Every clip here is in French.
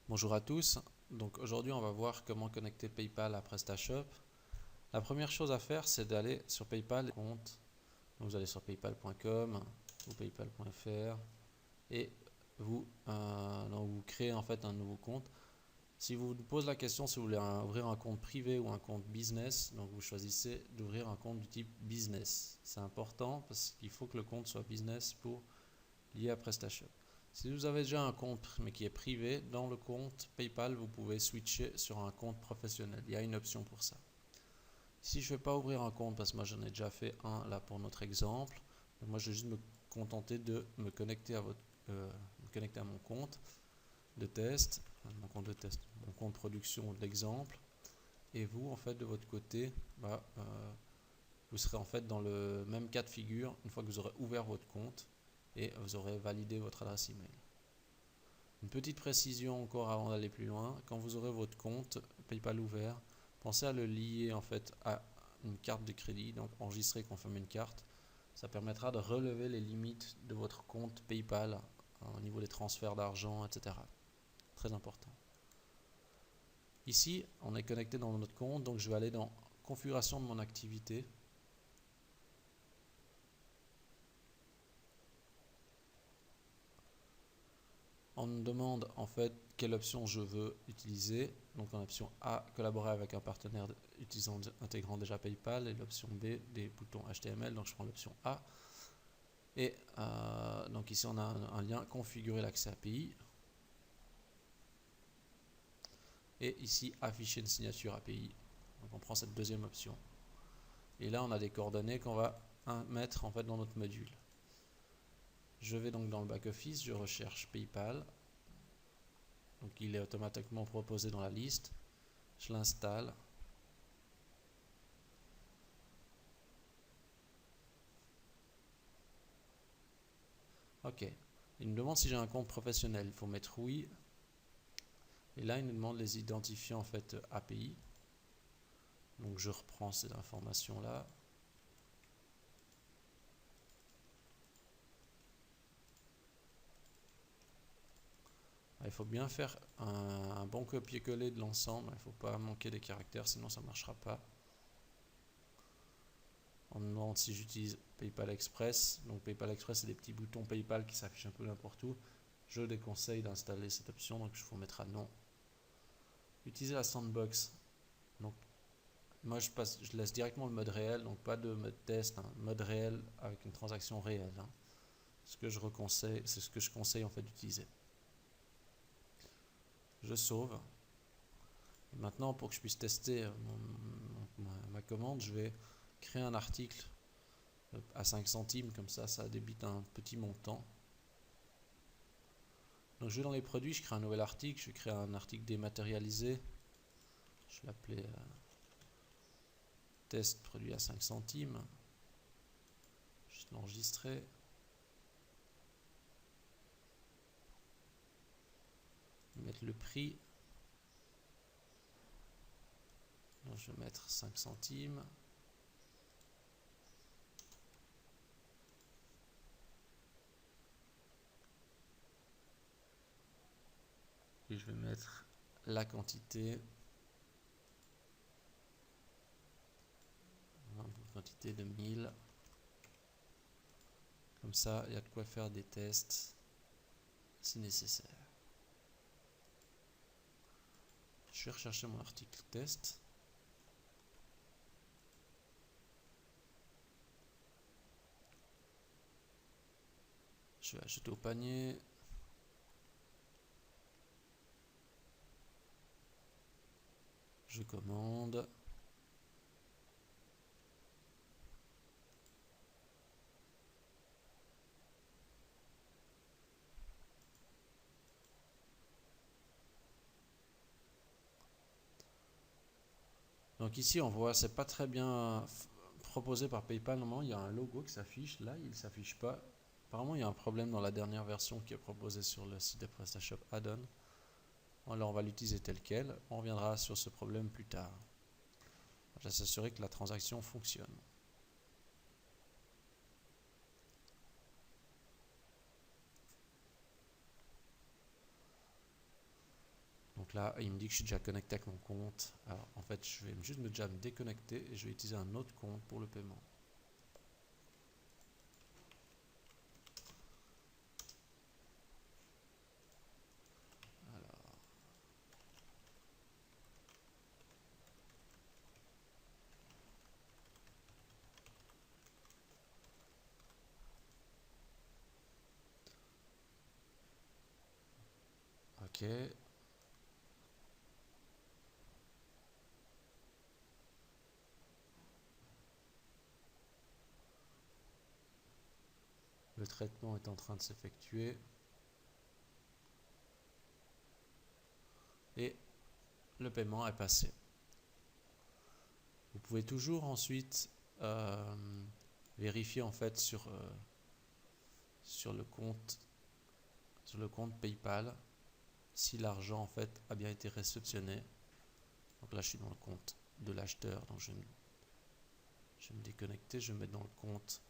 Bonjour à tous, donc aujourd'hui on va voir comment connecter PayPal à PrestaShop. La première chose à faire c'est d'aller sur PayPal compte. Donc vous allez sur paypal.com ou paypal.fr et vous créez en fait un nouveau compte. Si vous vous posez la question si vous voulez ouvrir un compte privé ou un compte business, donc vous choisissez d'ouvrir un compte du type business. C'est important parce qu'il faut que le compte soit business pour lié à PrestaShop. Si vous avez déjà un compte mais qui est privé, dans le compte PayPal, vous pouvez switcher sur un compte professionnel. Il y a une option pour ça. Si je ne vais pas ouvrir un compte, parce que moi j'en ai déjà fait un là pour notre exemple, donc moi je vais juste me contenter de me connecter à mon compte de test, mon compte production d'exemple. Et vous, en fait, de votre côté, vous serez en fait dans le même cas de figure une fois que vous aurez ouvert votre compte et vous aurez validé votre adresse email. Une petite précision encore avant d'aller plus loin, quand vous aurez votre compte PayPal ouvert, pensez à le lier en fait à une carte de crédit, donc enregistrer et confirmer une carte. Ça permettra de relever les limites de votre compte PayPal au niveau des transferts d'argent, etc. Très important. Ici, on est connecté dans notre compte, donc je vais aller dans configuration de mon activité. On me demande en fait quelle option je veux utiliser. Donc en option A, collaborer avec un partenaire intégrant déjà PayPal, et l'option B, des boutons HTML. Donc je prends l'option A. Et donc ici on a un lien configurer l'accès API. Et ici afficher une signature API. Donc on prend cette deuxième option. Et là on a des coordonnées qu'on va mettre en fait dans notre module. Je vais donc dans le back-office, je recherche PayPal. Donc il est automatiquement proposé dans la liste. Je l'installe. Ok. Il me demande si j'ai un compte professionnel. Il faut mettre oui. Et là, il nous demande les identifiants en fait API. Donc je reprends ces informations-là. Il faut bien faire un bon copier-coller de l'ensemble. Il ne faut pas manquer des caractères, sinon ça ne marchera pas. On me demande si j'utilise PayPal Express. Donc PayPal Express, c'est des petits boutons PayPal qui s'affichent un peu n'importe où. Je déconseille d'installer cette option, donc il faut mettre à non. Utiliser la sandbox. Donc moi je laisse directement le mode réel, donc pas de mode test, mode réel avec une transaction réelle. C'est ce que je conseille en fait d'utiliser. Je sauve. Et maintenant, pour que je puisse tester ma commande, je vais créer un article à 5 centimes, comme ça débite un petit montant. Donc je vais dans les produits, je crée un nouvel article, je vais créer un article dématérialisé. Je vais l'appeler test produit à 5 centimes. Je vais l'enregistrer. Mettre le prix. Donc je vais mettre 5 centimes. Et je vais mettre la quantité. Une quantité de 1000. Comme ça, il y a de quoi faire des tests si nécessaire. Je vais rechercher mon article test. Je vais ajouter au panier. Je commande. Donc ici on voit, c'est pas très bien proposé par PayPal. Normalement il y a un logo qui s'affiche, là il ne s'affiche pas. Apparemment il y a un problème dans la dernière version qui est proposée sur le site de PrestaShop Add-on. Alors on va l'utiliser tel quel, on reviendra sur ce problème plus tard. Je vais s'assurer que la transaction fonctionne. Donc là, il me dit que je suis déjà connecté avec mon compte. Alors en fait, je vais juste déjà me déconnecter et je vais utiliser un autre compte pour le paiement. Alors, ok. Le traitement est en train de s'effectuer. Et le paiement est passé. Vous pouvez toujours ensuite vérifier en fait sur le compte PayPal si l'argent en fait a bien été réceptionné. Donc là je suis dans le compte de l'acheteur, donc je vais me déconnecter, je vais me mettre dans le compte.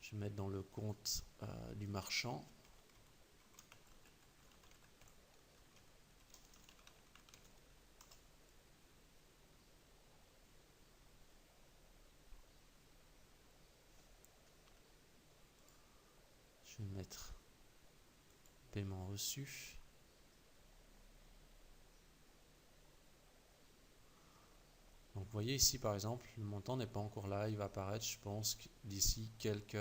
Je vais me mettre dans le compte du marchand. Je vais mettre paiement reçu. Donc vous voyez ici par exemple, le montant n'est pas encore là, il va apparaître je pense d'ici quelques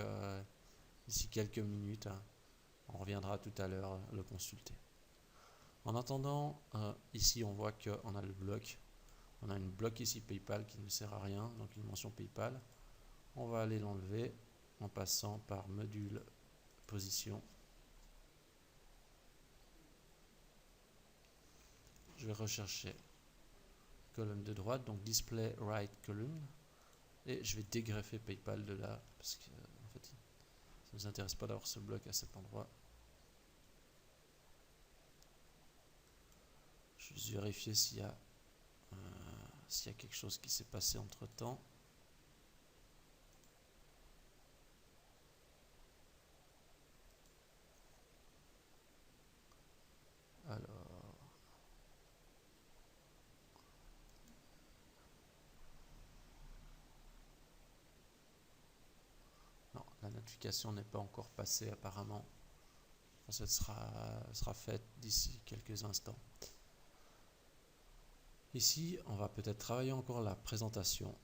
minutes. On reviendra tout à l'heure le consulter. En attendant, ici on voit qu'on a le bloc. On a une bloc ici PayPal qui ne sert à rien, donc une mention PayPal. On va aller l'enlever en passant par module position. Je vais rechercher colonne de droite, donc display right column, et je vais dégreffer PayPal de là parce que en fait, ça ne nous intéresse pas d'avoir ce bloc à cet endroit. Je vais vérifier s'il y a quelque chose qui s'est passé entre temps. Alors, non, la notification n'est pas encore passée apparemment. Ça sera fait d'ici quelques instants. Ici, on va peut-être travailler encore la présentation.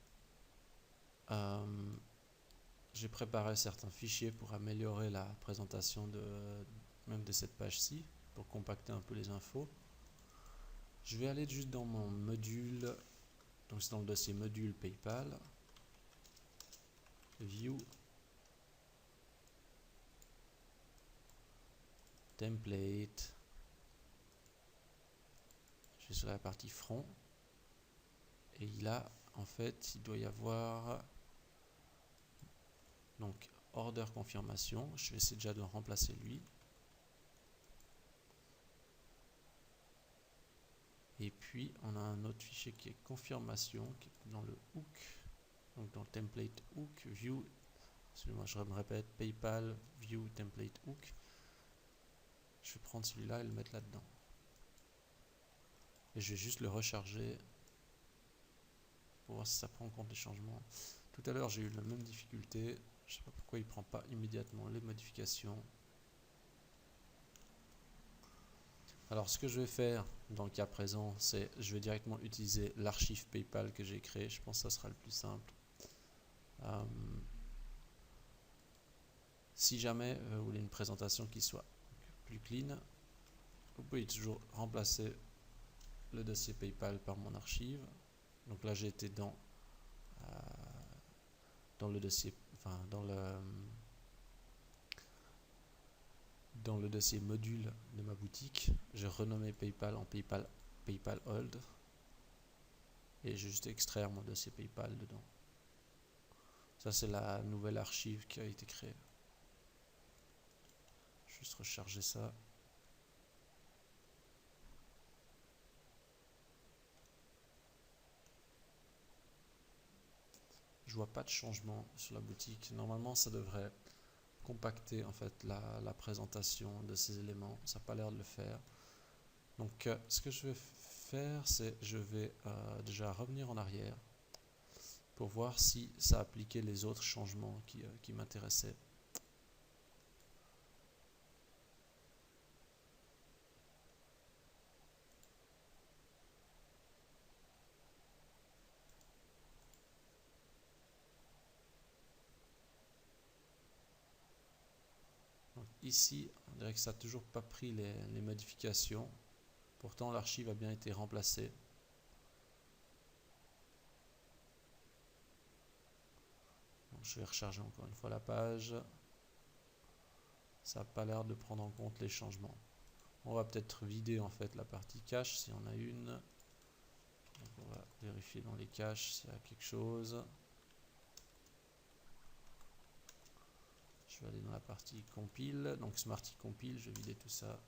J'ai préparé certains fichiers pour améliorer la présentation même de cette page-ci, pour compacter un peu les infos. Je vais aller juste dans mon module, donc c'est dans le dossier module PayPal, View, Template, je vais sur la partie front, et là, en fait, il doit y avoir donc order confirmation. Je vais essayer déjà de remplacer lui. Et puis, on a un autre fichier qui est confirmation, qui est dans le hook, donc dans le template hook, view, excusez-moi, je me répète, PayPal, view, template hook. Je vais prendre celui-là et le mettre là-dedans. Et je vais juste le recharger pour voir si ça prend en compte les changements. Tout à l'heure, j'ai eu la même difficulté. Je ne sais pas pourquoi il ne prend pas immédiatement les modifications. Alors, ce que je vais faire dans le cas présent, c'est je vais directement utiliser l'archive PayPal que j'ai créé. Je pense que ça sera le plus simple. Si jamais vous voulez une présentation qui soit plus clean, vous pouvez toujours remplacer le dossier PayPal par mon archive. Donc là, j'ai été dans le dossier, enfin dans le dossier module de ma boutique. J'ai renommé PayPal en PayPal Old et j'ai juste extraire mon dossier PayPal dedans. Ça, c'est la nouvelle archive qui a été créée. Je vais juste recharger ça. Je vois pas de changement sur la boutique. Normalement, ça devrait compacter en fait la présentation de ces éléments. Ça n'a pas l'air de le faire. Donc ce que je vais faire, c'est je vais déjà revenir en arrière pour voir si ça appliquait les autres changements qui m'intéressaient. Donc ici, on dirait que ça n'a toujours pas pris les modifications. Pourtant, l'archive a bien été remplacée. Donc, je vais recharger encore une fois la page. Ça n'a pas l'air de prendre en compte les changements. On va peut-être vider en fait la partie cache si on a une. Donc, on va vérifier dans les caches s'il y a quelque chose. Je vais aller dans la partie compile. Donc Smarty compile, je vais vider tout ça.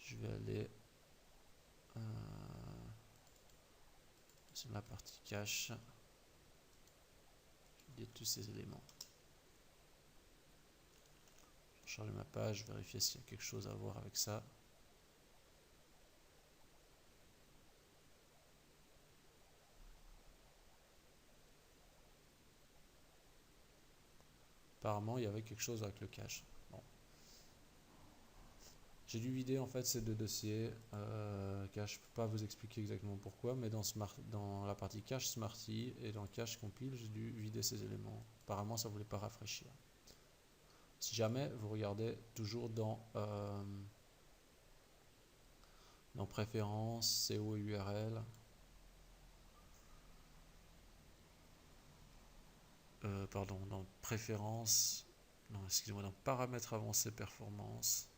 Je vais aller sur la partie cache. Vider tous ces éléments. Je vais charger ma page, vérifier s'il y a quelque chose à voir avec ça. Apparemment, il y avait quelque chose avec le cache. Bon. J'ai dû vider en fait ces deux dossiers. Cache, je ne peux pas vous expliquer exactement pourquoi, mais dans la partie cache Smarty et dans cache compile, j'ai dû vider ces éléments. Apparemment, ça ne voulait pas rafraîchir. Si jamais vous regardez toujours dans préférences, CO et URL, pardon, dans préférences, non, excusez-moi, dans paramètres avancés performance,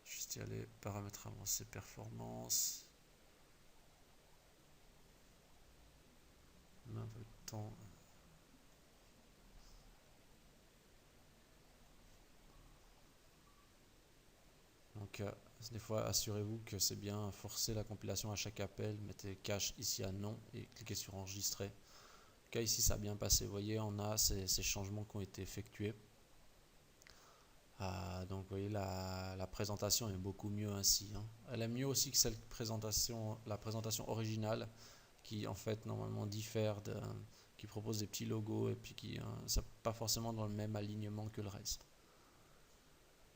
juste y aller, paramètres avancés performance, un peu de temps. Donc des fois assurez-vous que c'est bien forcer la compilation à chaque appel, mettez cache ici à non et cliquez sur enregistrer. Cas ici ça a bien passé, vous voyez on a ces changements qui ont été effectués. Donc vous voyez la présentation est beaucoup mieux ainsi. Elle est mieux aussi que la présentation originale qui en fait normalement diffère, qui propose des petits logos et puis qui n'est pas forcément dans le même alignement que le reste.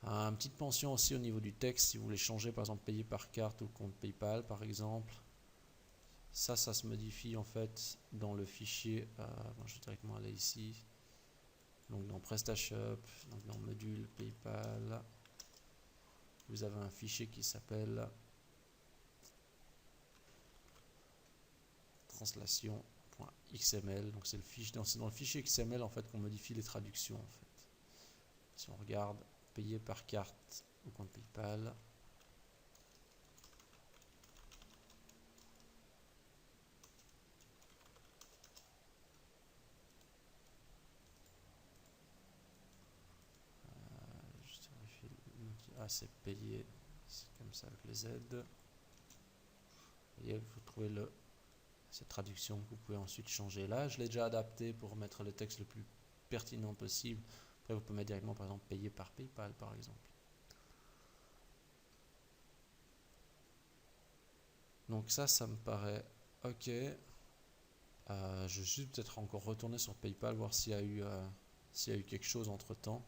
Une petite mention aussi au niveau du texte, si vous voulez changer par exemple payer par carte ou compte PayPal par exemple. Ça se modifie en fait dans le fichier, je vais directement aller ici, donc dans PrestaShop, donc dans module PayPal, vous avez un fichier qui s'appelle translation.xml, donc c'est dans le fichier XML en fait qu'on modifie les traductions en fait. Si on regarde payer par carte ou compte PayPal, c'est payé, c'est comme ça avec les Z. Vous voyez, vous trouvez cette traduction que vous pouvez ensuite changer là. Je l'ai déjà adapté pour mettre le texte le plus pertinent possible. Après, vous pouvez mettre directement, par exemple, payer par PayPal, par exemple. Donc ça me paraît ok. Je vais juste peut-être encore retourner sur PayPal, voir s'il y a eu quelque chose entre temps.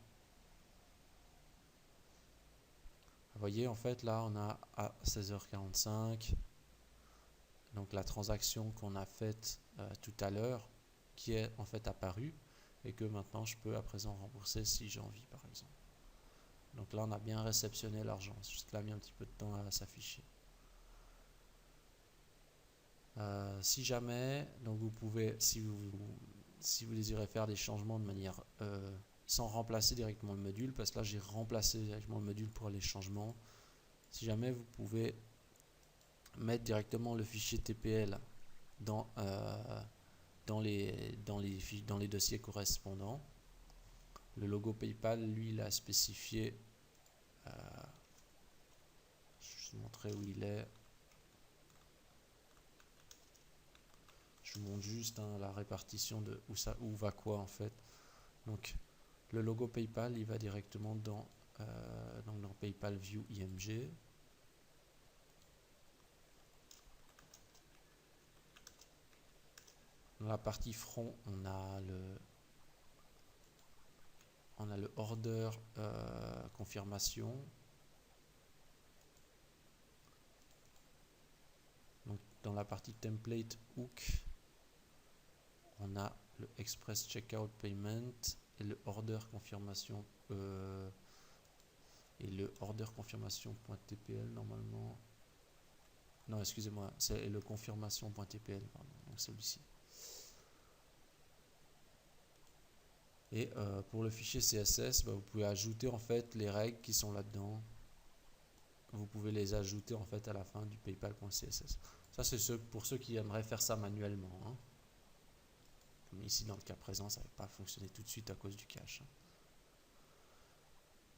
Vous voyez, en fait, là, on a à 16h45, donc la transaction qu'on a faite tout à l'heure, qui est en fait apparue, et que maintenant, je peux à présent rembourser si j'ai envie, par exemple. Donc là, on a bien réceptionné l'argent. C'est juste qu'il a mis un petit peu de temps à s'afficher. Si jamais, donc vous pouvez, si vous désirez faire des changements de manière sans remplacer directement le module, parce que là j'ai remplacé directement le module pour les changements. Si jamais vous pouvez mettre directement le fichier TPL dans les dossiers correspondants. Le logo PayPal, lui, il a spécifié. Je vais vous montrer où il est. Je vous montre juste la répartition de où va quoi en fait. Donc le logo PayPal, il va directement dans PayPal View IMG. Dans la partie front, on a le order confirmation. Donc, dans la partie template hook, on a le express checkout payment et le order confirmation confirmation.tpl normalement. Non, excusez-moi, c'est le confirmation.tpl, pardon, donc celui-ci. Et pour le fichier CSS, vous pouvez ajouter en fait les règles qui sont là-dedans. Vous pouvez les ajouter en fait à la fin du paypal.css. Ça c'est pour ceux qui aimeraient faire ça manuellement. Hein. Comme ici dans le cas présent, ça ne va pas fonctionner tout de suite à cause du cache.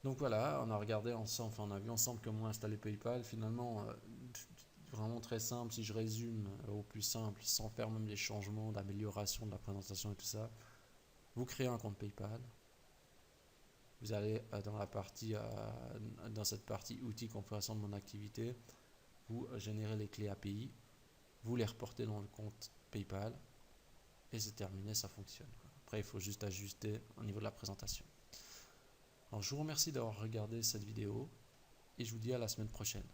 Donc voilà, on a regardé ensemble, on a vu ensemble comment installer PayPal. Finalement, vraiment très simple. Si je résume au plus simple, sans faire même des changements d'amélioration de la présentation et tout ça, vous créez un compte PayPal. Vous allez dans cette partie outils configuration de mon activité, vous générez les clés API, vous les reportez dans le compte PayPal et c'est terminé, ça fonctionne. Après, il faut juste ajuster au niveau de la présentation. Alors, je vous remercie d'avoir regardé cette vidéo et je vous dis à la semaine prochaine.